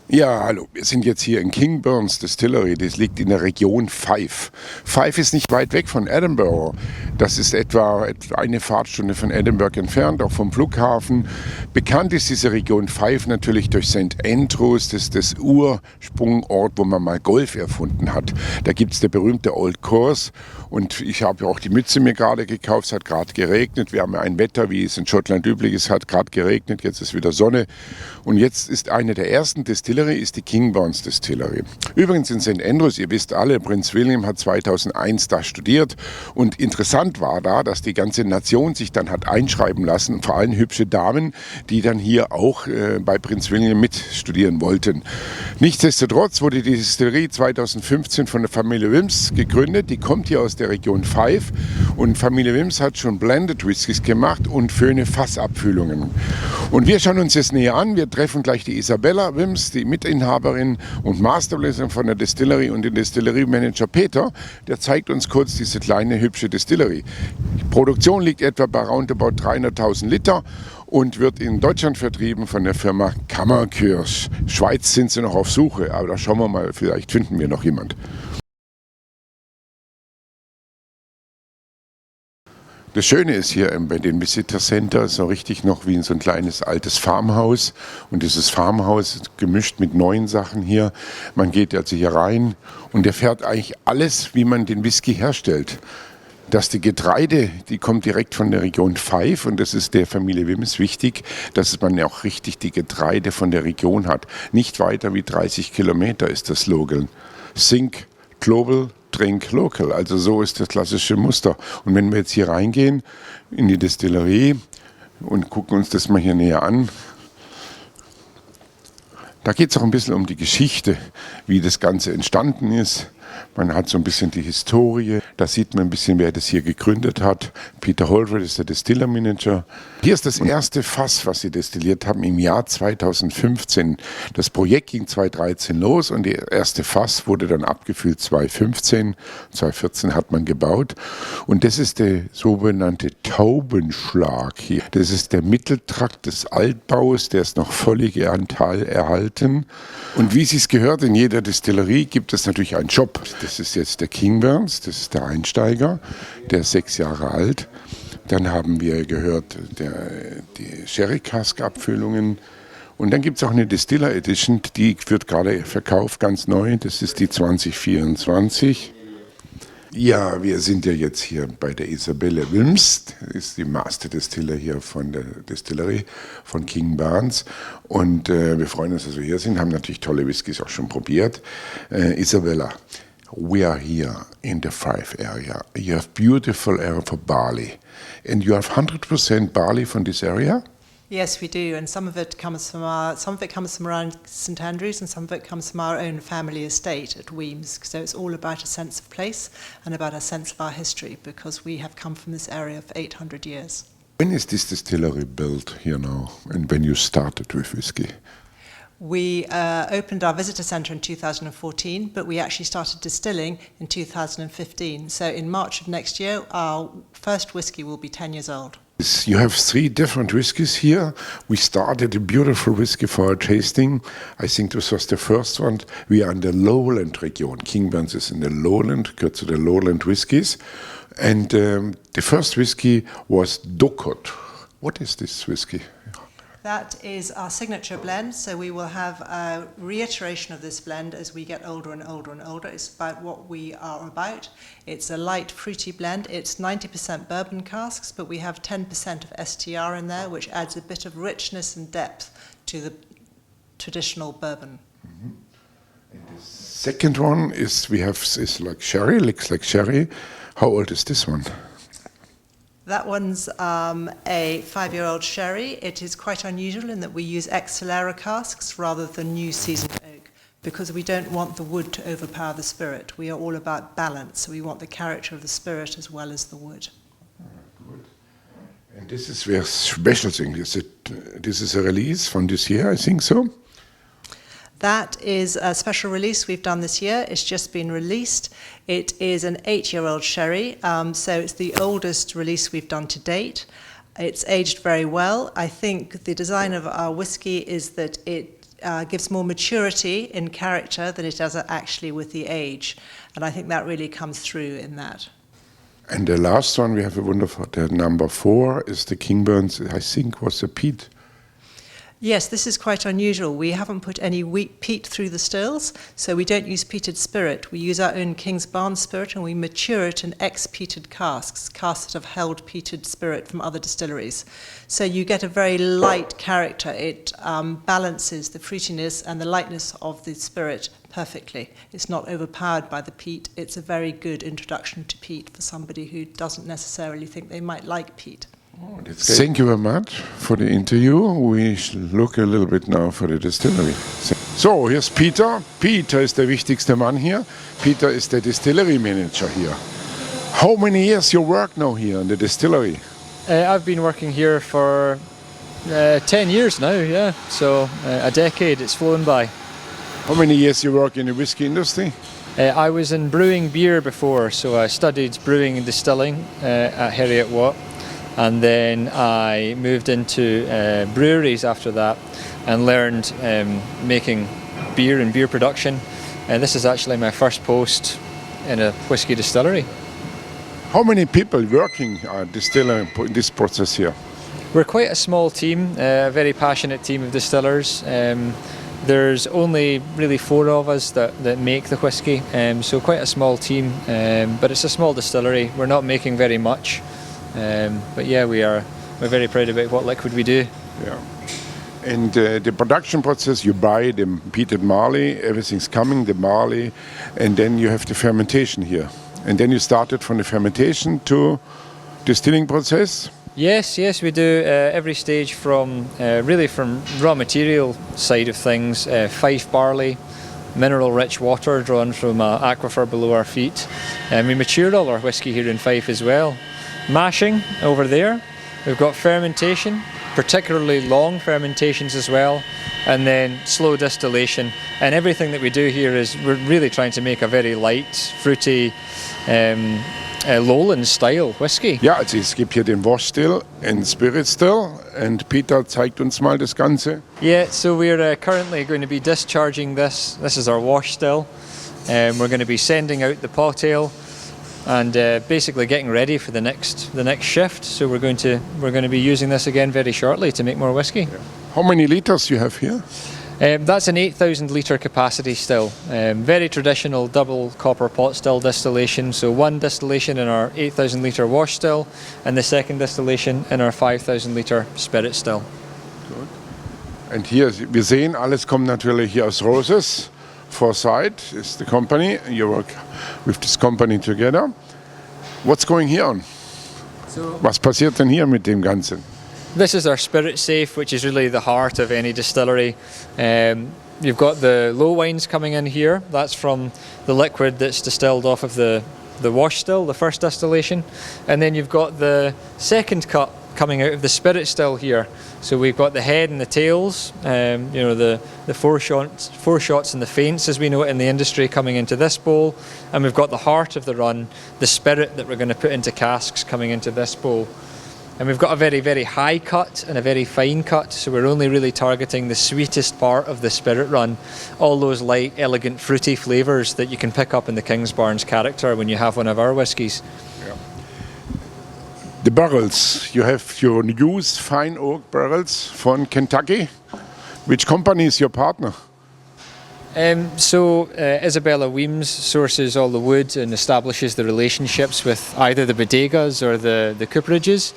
Ja, hallo. Wir sind jetzt hier in Kingsbarns Distillery. Das liegt in der Region Fife. Fife ist nicht weit weg von Edinburgh. Das ist etwa eine Fahrtstunde von Edinburgh entfernt, auch vom Flughafen. Bekannt ist diese Region Fife natürlich durch St. Andrews. Das ist das Ursprungort, wo man mal Golf erfunden hat. Da gibt es der berühmte Old Course. Und ich habe auch die Mütze mir gerade gekauft. Es hat gerade geregnet. Wir haben ja ein Wetter, wie es in Schottland üblich ist. Es hat gerade geregnet. Jetzt ist wieder Sonne. Und jetzt ist eine der ersten Distillerie ist die Kingsbarns Distillery. Übrigens in St. Andrews, ihr wisst alle, Prinz William hat 2001 da studiert und interessant war da, dass die ganze Nation sich dann hat einschreiben lassen, vor allem hübsche Damen, die dann hier auch bei Prinz William mitstudieren wollten. Nichtsdestotrotz wurde die Distillerie 2015 von der Familie Wemyss gegründet, die kommt hier aus der Region Fife und Familie Wemyss hat schon Blended Whiskys gemacht und schöne Fassabfüllungen. Und wir schauen uns das näher an, wir treffen gleich die Isabella Wemyss, die Mitinhaberin und Masterblenderin von der Distillery und den Distillerie-Manager Peter, der zeigt uns kurz diese kleine, hübsche Distillery. Die Produktion liegt etwa bei roundabout 300.000 Liter und wird in Deutschland vertrieben von der Firma Kammer-Kirsch. Schweiz sind sie noch auf Suche, aber da schauen wir mal, vielleicht finden wir noch jemand. Das Schöne ist hier bei den Visitor Center so richtig noch wie in so ein kleines altes Farmhaus. Und dieses Farmhaus ist gemischt mit neuen Sachen hier. Man geht also hier rein und erfährt eigentlich alles, wie man den Whisky herstellt. Dass die Getreide, die kommt direkt von der Region Fife und das ist der Familie Wemyss wichtig, dass man ja auch richtig die Getreide von der Region hat. Nicht weiter wie 30 Kilometer ist das Slogan. Think Global, Drink Local. Also so ist das klassische Muster. Und wenn wir jetzt hier reingehen in die Destillerie und gucken uns das mal hier näher an, da geht es auch ein bisschen um die Geschichte, wie das Ganze entstanden ist. Man hat so ein bisschen die Historie, da sieht man ein bisschen, wer das hier gegründet hat. Peter Holford ist der Distiller Manager. Hier ist das erste Fass, was sie destilliert haben im Jahr 2015. Das Projekt ging 2013 los und der erste Fass wurde dann abgefüllt 2015. 2014 hat man gebaut und das ist der sogenannte Taubenschlag hier. Das ist der Mitteltrakt des Altbaus, der ist noch völlig erhalten. Und wie es gehört, in jeder Distillerie gibt es natürlich einen Job. Das ist jetzt der Kingsbarns, das ist der Einsteiger, der ist 6 Jahre alt. Dann haben wir gehört die Sherry-Cask-Abfüllungen. Und dann gibt es auch eine Distiller Edition, die wird gerade verkauft, ganz neu. Das ist die 2024. Ja, wir sind ja jetzt hier bei der Isabella Wemyss, ist die Master Distiller hier von der Distillery von Kingsbarns. Und wir freuen uns, dass wir hier sind, haben natürlich tolle Whiskys auch schon probiert. Isabella, we are here in the Fife area. You have beautiful area for barley. And you have 100% barley from this area? Yes, we do, and some of it comes from around St Andrews, and some of it comes from our own family estate at Wemyss. So it's all about a sense of place and about a sense of our history, because we have come from this area for 800 years. When is this distillery built here now, and when you started with whiskey? We opened our visitor centre in 2014, but we actually started distilling in 2015. So in March of next year, our first whisky will be 10 years old. You have 3 different whiskies here. We started a beautiful whisky for our tasting. I think this was the first one. We are in the Lowland region. Kingsbarns is in the Lowland, gehört zu den Lowland whiskies. And the first whisky was Dokot. What is this whisky? That is our signature blend, so we will have a reiteration of this blend as we get older and older and older. It's about what we are about. It's a light, fruity blend. It's 90% bourbon casks, but we have 10% of STR in there, which adds a bit of richness and depth to the traditional bourbon. Mm-hmm. And the second one is like sherry, looks like sherry. How old is this one? That one's a 5-year-old sherry. It is quite unusual in that we use ex-Solera casks rather than new seasoned oak, because we don't want the wood to overpower the spirit. We are all about balance, so we want the character of the spirit as well as the wood. Good. And this is a special thing. This is a release from this year, I think so? That is a special release we've done this year. It's just been released. It is an 8-year-old sherry, so it's the oldest release we've done to date. It's aged very well. I think the design of our whisky is that it gives more maturity in character than it does actually with the age. And I think that really comes through in that. And the last one we have a wonderful, the number 4 is the Kingsbarns, I think was a peat. Yes, this is quite unusual. We haven't put any peat through the stills, so we don't use peated spirit. We use our own Kingsbarns spirit and we mature it in ex-peated casks that have held peated spirit from other distilleries. So you get a very light character. It balances the fruitiness and the lightness of the spirit perfectly. It's not overpowered by the peat. It's a very good introduction to peat for somebody who doesn't necessarily think they might like peat. Oh, thank you very much for the interview. We look a little bit now for the distillery. So, here's Peter. Peter ist der wichtigste Mann hier. Peter ist der Distillery Manager hier. How many years you work now here in the distillery? I've been working here for 10 years now, yeah. So a decade, it's flown by. How many years you work in the whiskey industry? I was in brewing beer before, so I studied brewing and distilling at Heriot-Watt. And then I moved into breweries after that and learned making beer and beer production. And this is actually my first post in a whisky distillery. How many people working at distillery in this process here? We're quite a small team, a very passionate team of distillers. There's only really 4 of us that make the whisky, so quite a small team, but it's a small distillery. We're not making very much. But yeah, we're very proud about what liquid we do. Yeah. And the production process, you buy the peated barley, everything's coming, the barley, and then you have the fermentation here. And then you started from the fermentation to distilling process? Yes, we do every stage from really from raw material side of things, Fife barley, mineral-rich water drawn from an aquifer below our feet. And we mature all our whisky here in Fife as well. Mashing over there, we've got fermentation, particularly long fermentations as well, and then slow distillation. And everything that we do here is we're really trying to make a very light, fruity, Lowlands style whisky. Ja, also es gibt hier den Wash Still and Spirit Still, and Peter zeigt uns mal das Ganze. Yeah, so we're currently going to be discharging this. This is our wash still. We're going to be sending out the pot ale and basically getting ready for the next shift. So we're going to be using this again very shortly to make more whisky. Yeah. How many liters you have here? That's an 8,000 litre capacity still. Very traditional double copper pot still distillation. So one distillation in our 8,000 litre wash still, and the second distillation in our 5,000 litre spirit still. Good. Und hier, wir sehen, alles kommt natürlich hier aus Roses. Foresight is the company. You work with this company together. What's going here on? Was passiert denn hier mit dem Ganzen? This is our spirit safe, which is really the heart of any distillery. You've got the low wines coming in here. That's from the liquid that's distilled off of the wash still, the first distillation. And then you've got the second cut coming out of the spirit still here. So we've got the head and the tails, the four shots and the feints, as we know it in the industry, coming into this bowl. And we've got the heart of the run, the spirit that we're going to put into casks, coming into this bowl. And we've got a very, very high cut and a very fine cut, so we're only really targeting the sweetest part of the spirit run, all those light, elegant, fruity flavours that you can pick up in the Kingsbarns character when you have one of our whiskies. Yeah. The barrels, you use fine oak barrels from Kentucky. Which company is your partner? Isabella Wemyss sources all the wood and establishes the relationships with either the bodegas or the cooperages.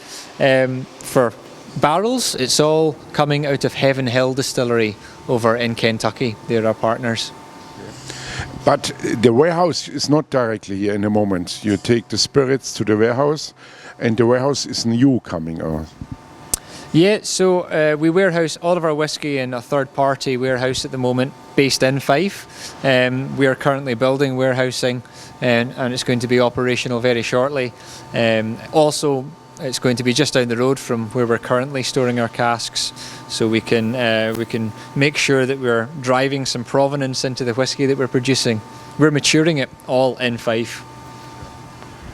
For barrels, it's all coming out of Heaven Hill Distillery over in Kentucky. They're our partners. But the warehouse is not directly here in the moment. You take the spirits to the warehouse, and the warehouse is new coming out. Yeah, so we warehouse all of our whisky in a third-party warehouse at the moment, based in Fife. We are currently building warehousing, and it's going to be operational very shortly. Also, it's going to be just down the road from where we're currently storing our casks, so we can make sure that we're driving some provenance into the whisky that we're producing. We're maturing it all in Fife.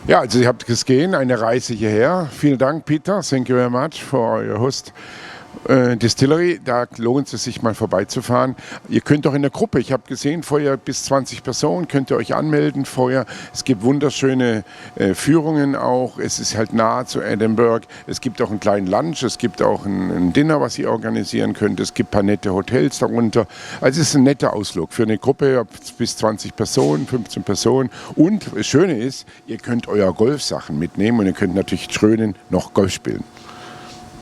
Ja, also ihr habt gesehen, eine Reise hierher. Vielen Dank, Peter. Thank you very much for your host. Distillery, da lohnt es sich mal vorbeizufahren. Ihr könnt auch in der Gruppe, ich habe gesehen, vorher bis 20 Personen, könnt ihr euch anmelden vorher. Es gibt wunderschöne Führungen auch. Es ist halt nahe zu Edinburgh. Es gibt auch einen kleinen Lunch, es gibt auch ein Dinner, was ihr organisieren könnt. Es gibt ein paar nette Hotels darunter. Also es ist ein netter Ausflug für eine Gruppe bis 20 Personen, 15 Personen. Und das Schöne ist, ihr könnt euer Golfsachen mitnehmen und ihr könnt natürlich schön noch Golf spielen.